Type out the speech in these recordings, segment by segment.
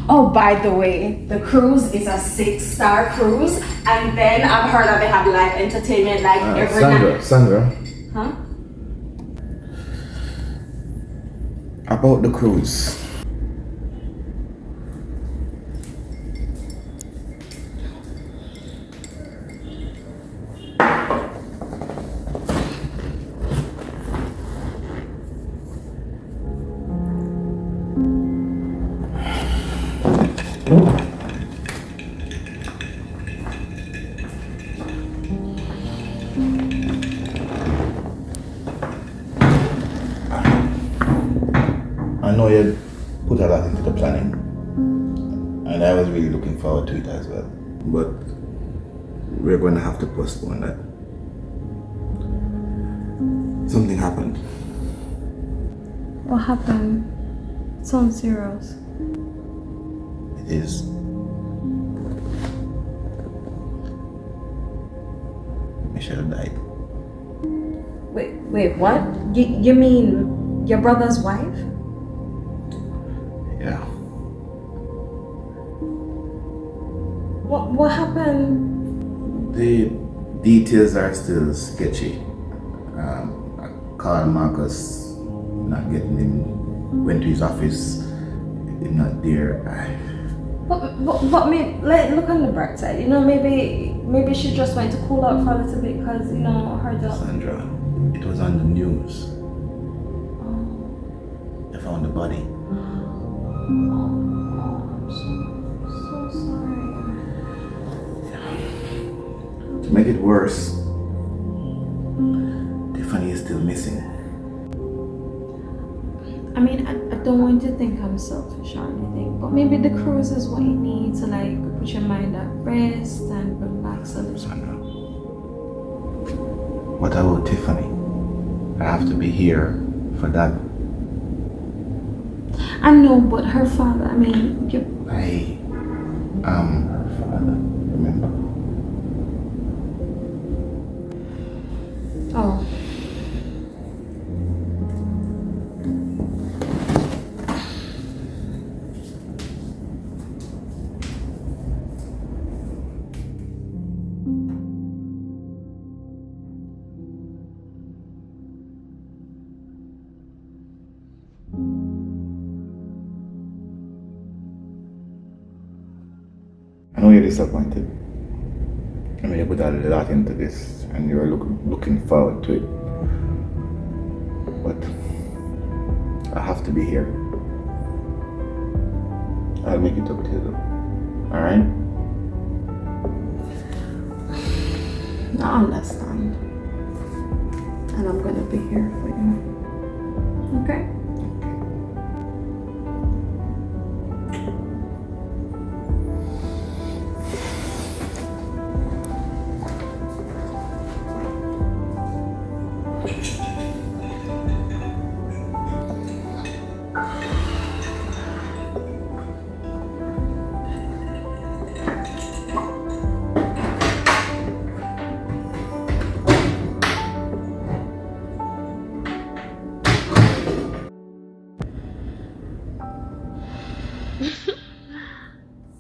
Oh, by the way, the cruise is a 6-star cruise, and then I've heard that they have live entertainment like every night. Sandra, Huh? about the cruise. I know you put a lot into the planning, and I was really looking forward to it as well. But we're going to have to postpone that. Something happened. What happened? Sounds serious. It is. Michelle died. Wait, what? You mean your brother's wife? Yeah. What happened? The details are still sketchy. I called Marcus, not getting him. Went to his office, him not there. But look on the bright side. You know, maybe she just went to cool out for a little bit because you know her job. Sandra, it was on the news. They found the body. I'm so sorry. To make it worse, Tiffany is still missing. I mean, I don't want you to think I'm selfish or anything, but maybe the cruise is what you need to like put your mind at rest and relax a little. Sandra, what about Tiffany? I have to be here for that. I know, but her father, I mean, I am her father, remember? Oh. I know you're disappointed. I mean, you put a lot into this and you're looking forward to it. But I have to be here. I'll make it up to you. Alright? I understand. And I'm gonna be here for you. Okay?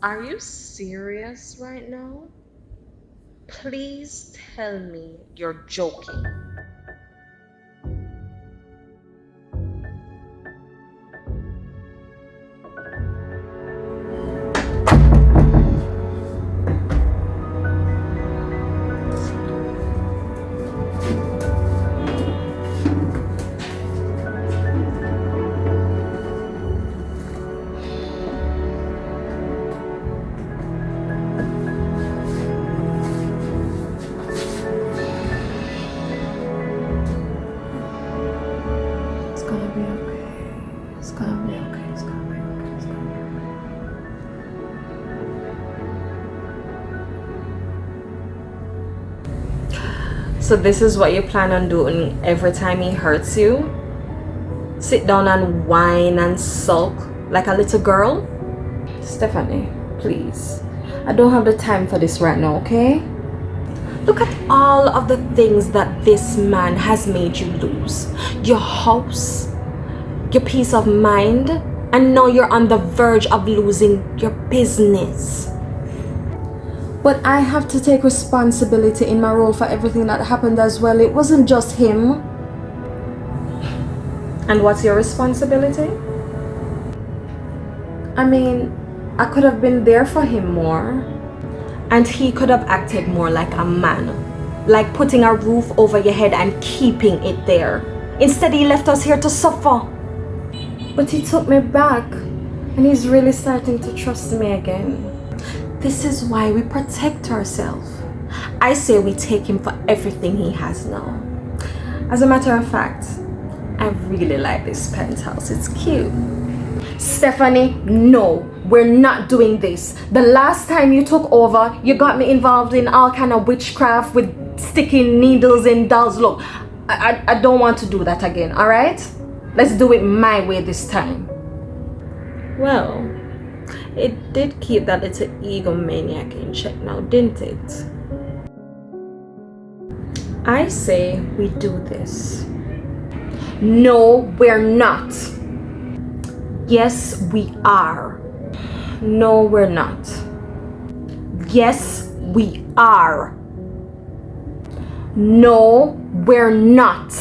Are you serious right now? Please tell me you're joking. It's gonna be okay. It's gonna be okay. It's gonna be okay. It's gonna be okay. So this is what you plan on doing every time he hurts you? Sit down and whine and sulk like a little girl? Stephanie, please. I don't have the time for this right now, okay? Look at all of the things that this man has made you lose. Your house, your peace of mind, And now you're on the verge of losing your business. But I have to take responsibility in my role for everything that happened as well. It wasn't just him. And what's your responsibility? I mean, I could have been there for him more. And he could have acted more like a man. Like putting a roof over your head and keeping it there. Instead, he left us here to suffer. But he took me back. And he's really starting to trust me again. This is why we protect ourselves. I say we take him for everything he has now. As a matter of fact, I really like this penthouse. It's cute. Stephanie, no, we're not doing this. The last time you took over, you got me involved in all kind of witchcraft with sticking needles in dolls. Look, I don't want to do that again, all right? Let's do it my way this time. Well, it did keep that little egomaniac in check now, didn't it? I say we do this. No, we're not. Yes, we are. No, we're not. Yes, we are. No, we're not.